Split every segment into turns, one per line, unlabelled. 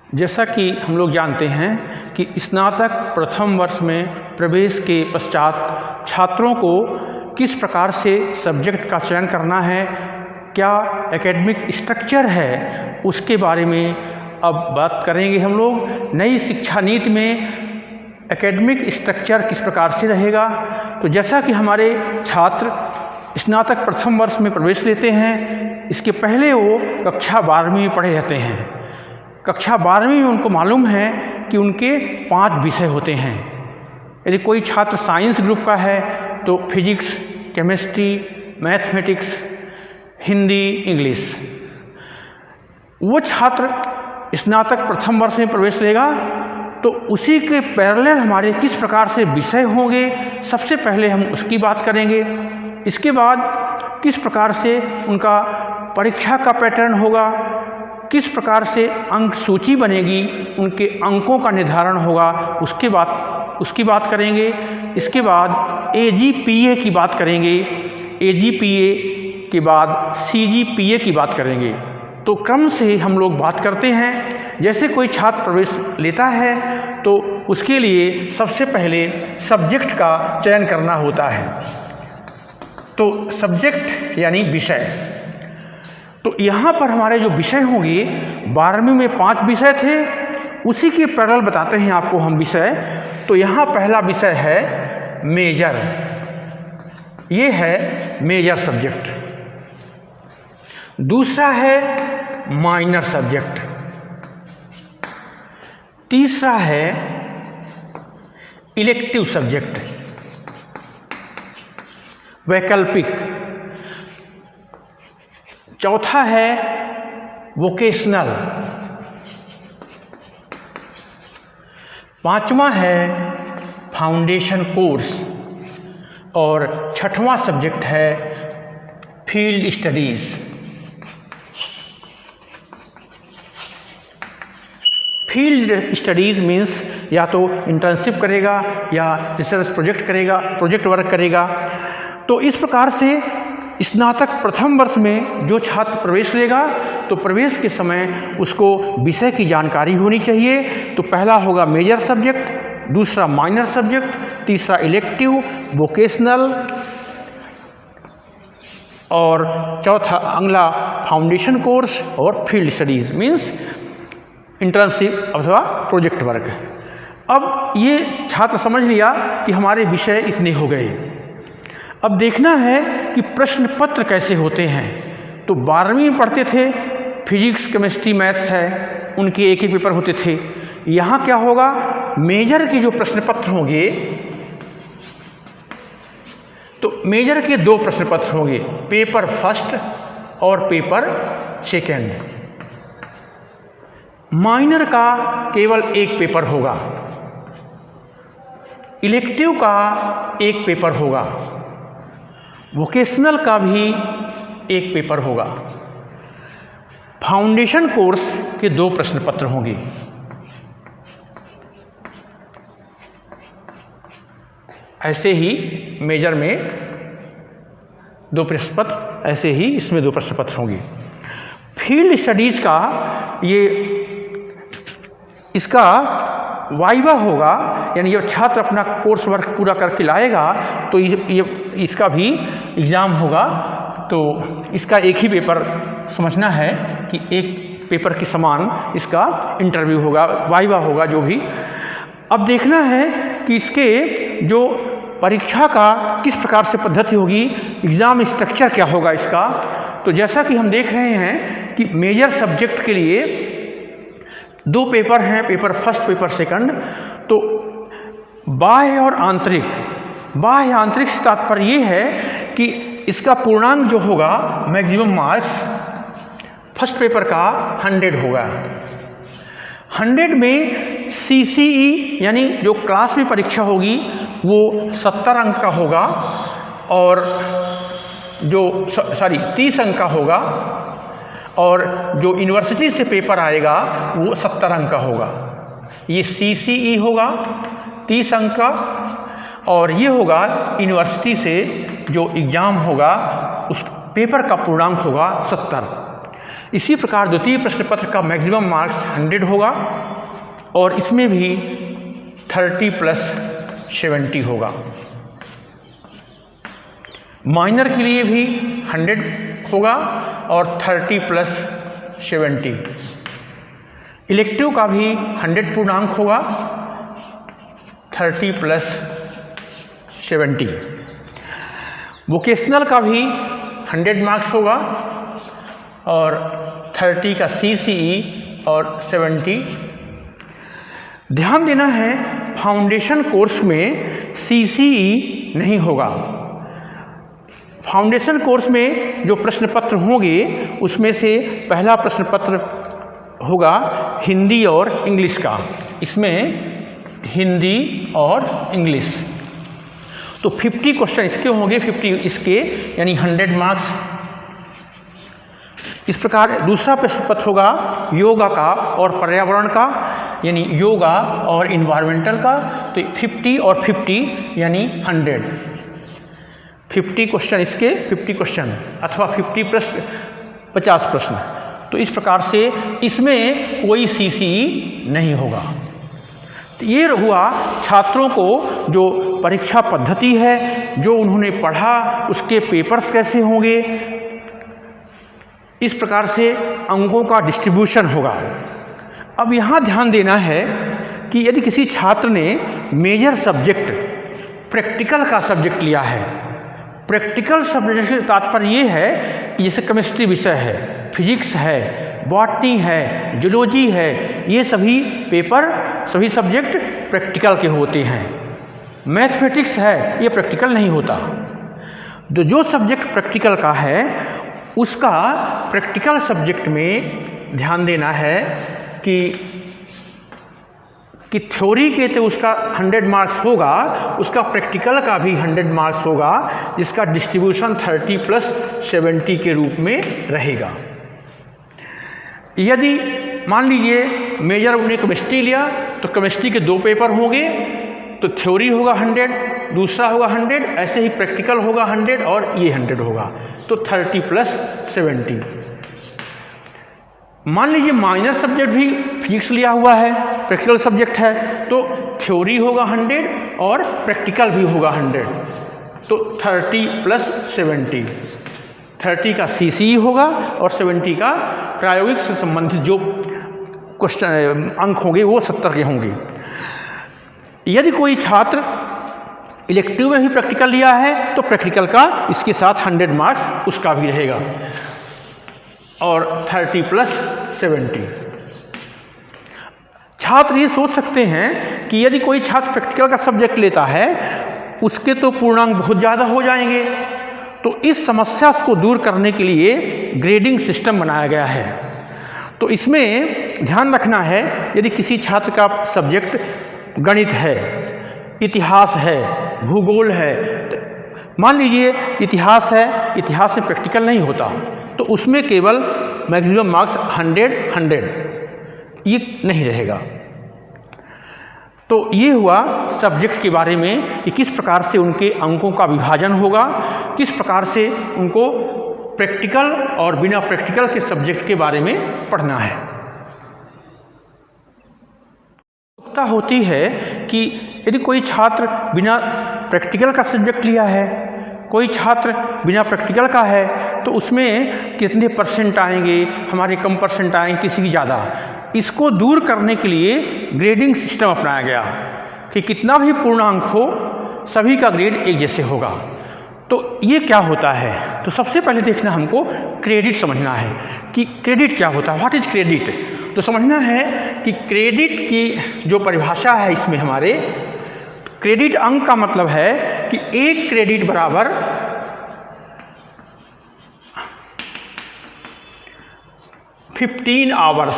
जैसा कि हम लोग जानते हैं कि स्नातक प्रथम वर्ष में प्रवेश के पश्चात छात्रों को किस प्रकार से सब्जेक्ट का चयन करना है, क्या एकेडमिक स्ट्रक्चर है, उसके बारे में अब बात करेंगे हम लोग। नई शिक्षा नीति में एकेडमिक स्ट्रक्चर किस प्रकार से रहेगा। तो जैसा कि हमारे छात्र स्नातक प्रथम वर्ष में प्रवेश लेते हैं, इसके पहले वो कक्षा 12वीं में पढ़े रहते हैं। कक्षा 12वीं में उनको मालूम है कि उनके 5 विषय होते हैं। यदि कोई छात्र साइंस ग्रुप का है तो physics, chemistry, mathematics, Hindi, English. वो छात्र स्नातक प्रथम वर्ष में प्रवेश लेगा तो उसी के पैरेलल हमारे किस प्रकार से विषय होंगे, सबसे पहले हम उसकी बात करेंगे। इसके बाद किस प्रकार से उनका परीक्षा का पैटर्न होगा, किस प्रकार से अंक सूची बनेगी, उनके अंकों का निर्धारण होगा, उसकी बात करेंगे। इसके बाद AGPA की बात करेंगे, AGPA के बाद CGPA की बात करेंगे। तो क्रम से हम लोग बात करते हैं। जैसे कोई छात्र प्रवेश लेता है तो उसके लिए सबसे पहले सब्जेक्ट का चयन करना होता है। तो सब्जेक्ट यानी विषय। तो यहाँ पर हमारे जो विषय होंगे, 12वीं में 5 विषय थे, उसी के पैरेलल बताते हैं आपको हम विषय। तो यहाँ पहला विषय है मेजर, ये है मेजर सब्जेक्ट। दूसरा है माइनर सब्जेक्ट। तीसरा है इलेक्टिव सब्जेक्ट, वैकल्पिक। चौथा है वोकेशनल। पांचवा है फाउंडेशन कोर्स और छठवां सब्जेक्ट है field studies. Field studies means या तो इंटर्नशिप करेगा या रिसर्च प्रोजेक्ट वर्क करेगा। तो इस प्रकार से स्नातक प्रथम वर्ष में जो छात्र प्रवेश लेगा तो प्रवेश के समय उसको विषय की जानकारी होनी चाहिए। तो पहला होगा मेजर सब्जेक्ट, दूसरा माइनर सब्जेक्ट, तीसरा इलेक्टिव, वोकेशनल और चौथा अगला फाउंडेशन कोर्स और फील्ड स्टडीज़ मीन्स इंटर्नशिप अथवा प्रोजेक्ट वर्क। अब ये छात्र समझ लिया कि हमारे विषय इतने हो गए। अब देखना है कि प्रश्न पत्र कैसे होते हैं। तो 12वीं में पढ़ते थे, फिजिक्स, केमिस्ट्री, मैथ्स है, उनके एक पेपर होते थे। यहाँ क्या होगा, मेजर के जो प्रश्न पत्र होंगे, तो मेजर के 2 प्रश्न पत्र होंगे, पेपर फर्स्ट और पेपर सेकेंड। माइनर का केवल एक पेपर होगा, इलेक्टिव का एक पेपर होगा, वोकेशनल का भी एक पेपर होगा, फाउंडेशन कोर्स के 2 प्रश्न पत्र होंगे। ऐसे ही मेजर में 2 प्रश्न पत्र, ऐसे ही इसमें 2 प्रश्न पत्र होंगे। फील्ड स्टडीज़ का इसका वाइवा होगा, यानी जब छात्र अपना कोर्स वर्क पूरा करके लाएगा तो इसका भी एग्ज़ाम होगा। तो इसका एक ही पेपर समझना है कि एक पेपर के समान इसका इंटरव्यू होगा, वाइवा होगा जो भी। अब देखना है कि इसके जो परीक्षा का किस प्रकार से पद्धति होगी, एग्ज़ाम स्ट्रक्चर क्या होगा इसका। तो जैसा कि हम देख रहे हैं कि मेजर सब्जेक्ट के लिए 2 पेपर हैं, पेपर फर्स्ट, पेपर सेकंड। तो बाह्य और आंतरिक। बाह्य आंतरिक से तात्पर्य ये है कि इसका पूर्णांक जो होगा, मैक्सिमम मार्क्स फर्स्ट पेपर का 100 होगा। 100 में CCE यानी जो क्लास में परीक्षा होगी वो 70 अंक का होगा और 30 अंक का होगा, और जो यूनिवर्सिटी से पेपर आएगा वो 70 अंक का होगा। ये CCE होगा 30 अंक का, और ये होगा यूनिवर्सिटी से जो एग्ज़ाम होगा उस पेपर का पूर्णांक होगा 70। इसी प्रकार द्वितीय प्रश्न पत्र का मैक्सिमम मार्क्स 100 होगा और इसमें भी 30 + 70 होगा। माइनर के लिए भी 100 होगा और 30 + 70। इलेक्टिव का भी 100 पूर्णांक होगा, 30 + 70। वोकेशनल का भी 100 मार्क्स होगा और 30 का CCE और 70। ध्यान देना है, फाउंडेशन कोर्स में CCE नहीं होगा। फाउंडेशन कोर्स में जो प्रश्न पत्र होंगे उसमें से पहला प्रश्न पत्र होगा हिंदी और इंग्लिश का। इसमें हिंदी और इंग्लिश, तो 50 क्वेश्चन इसके होंगे, 50 इसके, यानी 100 मार्क्स। इस प्रकार दूसरा प्रश्न पत्र होगा योगा का और पर्यावरण का, यानी योगा और इन्वायरमेंटल का। तो 50 और 50 यानी 100। 50 क्वेश्चन इसके, 50 क्वेश्चन अथवा 50 प्रश्न 50 प्रश्न। तो इस प्रकार से इसमें कोई CCE नहीं होगा। तो ये हुआ छात्रों को जो परीक्षा पद्धति है, जो उन्होंने पढ़ा, उसके पेपर्स कैसे होंगे, इस प्रकार से अंकों का डिस्ट्रीब्यूशन होगा। अब यहाँ ध्यान देना है कि यदि किसी छात्र ने मेजर सब्जेक्ट प्रैक्टिकल का सब्जेक्ट लिया है, प्रैक्टिकल सब्जेक्ट से तात्पर्य ये है कि जैसे केमिस्ट्री विषय है, फिजिक्स है, बॉटनी है, जूलॉजी है, ये सभी पेपर, सभी सब्जेक्ट प्रैक्टिकल के होते हैं। मैथमेटिक्स है, ये प्रैक्टिकल नहीं होता। तो जो सब्जेक्ट प्रैक्टिकल का है उसका प्रैक्टिकल सब्जेक्ट में ध्यान देना है कि थ्योरी के तो उसका 100 मार्क्स होगा, उसका प्रैक्टिकल का भी 100 मार्क्स होगा, जिसका डिस्ट्रीब्यूशन 30 + 70 के रूप में रहेगा। यदि मान लीजिए मेजर उन्हें केमिस्ट्री लिया तो केमिस्ट्री के 2 पेपर होंगे, तो थ्योरी होगा 100, दूसरा होगा 100, ऐसे ही प्रैक्टिकल होगा 100 और ये 100 होगा, तो 30 + 70। मान लीजिए माइनर सब्जेक्ट भी फिजिक्स लिया हुआ है, प्रैक्टिकल सब्जेक्ट है, तो थ्योरी होगा 100 और प्रैक्टिकल भी होगा 100, तो 30 + 70। 30 का CCE होगा और 70 का प्रायोगिक से संबंधित जो क्वेश्चन अंक होंगे वो 70 के होंगे। यदि कोई छात्र इलेक्टिव में भी प्रैक्टिकल लिया है तो प्रैक्टिकल का इसके साथ 100 मार्क्स उसका भी रहेगा और 30 + 70। छात्र ये सोच सकते हैं कि यदि कोई छात्र प्रैक्टिकल का सब्जेक्ट लेता है उसके तो पूर्णांक बहुत ज़्यादा हो जाएंगे। तो इस समस्या को दूर करने के लिए ग्रेडिंग सिस्टम बनाया गया है। तो इसमें ध्यान रखना है, यदि किसी छात्र का सब्जेक्ट गणित है, इतिहास है, भूगोल है, तो मान लीजिए इतिहास है, इतिहास में प्रैक्टिकल नहीं होता, तो उसमें केवल मैक्सिमम मार्क्स 100 ये नहीं रहेगा। तो ये हुआ सब्जेक्ट के बारे में कि किस प्रकार से उनके अंकों का विभाजन होगा, किस प्रकार से उनको प्रैक्टिकल और बिना प्रैक्टिकल के सब्जेक्ट के बारे में पढ़ना है। होती है कि यदि कोई छात्र बिना प्रैक्टिकल का सब्जेक्ट लिया है, कोई छात्र बिना प्रैक्टिकल का है, तो उसमें कितने परसेंट आएंगे, हमारे कम परसेंट आएंगे, किसी की ज़्यादा। इसको दूर करने के लिए ग्रेडिंग सिस्टम अपनाया गया कि कितना भी पूर्णांक हो सभी का ग्रेड एक जैसे होगा। तो ये क्या होता है, तो सबसे पहले देखना हमको क्रेडिट समझना है कि क्रेडिट क्या होता है, व्हाट इज क्रेडिट। तो समझना है कि क्रेडिट की जो परिभाषा है इसमें हमारे क्रेडिट अंक का मतलब है कि 1 क्रेडिट बराबर 15 आवर्स,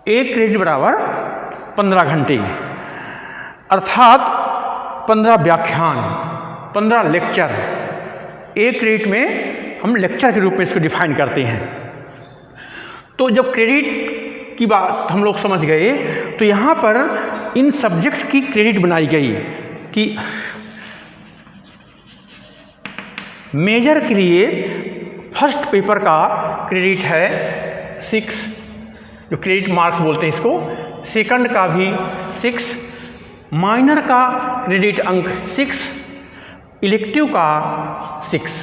1 क्रेडिट बराबर 15 घंटे, अर्थात 15 व्याख्यान, 15 लेक्चर। 1 क्रेडिट में हम लेक्चर के रूप में इसको डिफाइन करते हैं। तो जब क्रेडिट की बात हम लोग समझ गए तो यहाँ पर इन सब्जेक्ट्स की क्रेडिट बनाई गई कि मेजर के लिए फर्स्ट पेपर का क्रेडिट है 6, जो क्रेडिट मार्क्स बोलते हैं इसको। सेकंड का भी 6, माइनर का क्रेडिट अंक 6, इलेक्टिव का 6।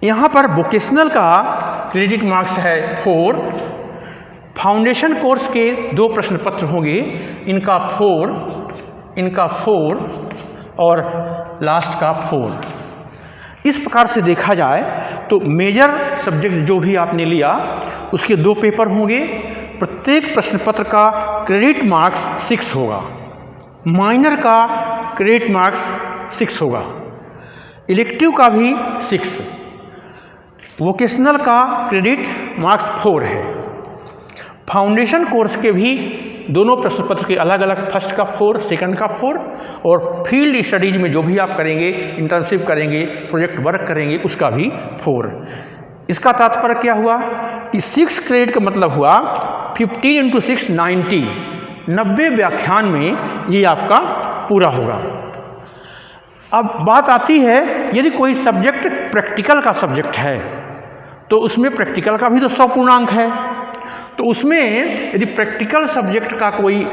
यहाँ पर वोकेशनल का क्रेडिट मार्क्स है 4। फाउंडेशन कोर्स के 2 प्रश्न पत्र होंगे, इनका 4 और लास्ट का 4। इस प्रकार से देखा जाए तो मेजर सब्जेक्ट जो भी आपने लिया उसके 2 पेपर होंगे। प्रत्येक प्रश्न पत्र का क्रेडिट मार्क्स 6 होगा, माइनर का क्रेडिट मार्क्स 6 होगा, इलेक्टिव का भी 6, वोकेशनल का क्रेडिट मार्क्स 4 है। फाउंडेशन कोर्स के भी दोनों प्रश्न पत्र के अलग अलग, फर्स्ट का 4, सेकंड का 4, और फील्ड स्टडीज में जो भी आप करेंगे, इंटर्नशिप करेंगे, प्रोजेक्ट वर्क करेंगे, उसका भी 4। इसका तात्पर्य क्या हुआ कि 6 क्रेडिट का मतलब हुआ 15 × 6 90 व्याख्यान में ये आपका पूरा होगा। अब बात आती है, यदि कोई सब्जेक्ट प्रैक्टिकल का सब्जेक्ट है तो उसमें प्रैक्टिकल का भी तो 100 पूर्णांक है। तो उसमें यदि प्रैक्टिकल सब्जेक्ट का कोई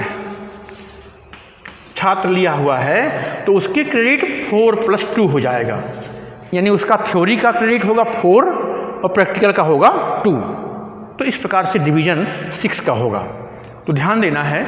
छात्र लिया हुआ है तो उसके क्रेडिट 4+2 हो जाएगा, यानी उसका थ्योरी का क्रेडिट होगा 4 और प्रैक्टिकल का होगा 2। तो इस प्रकार से डिवीज़न 6 का होगा। तो ध्यान देना है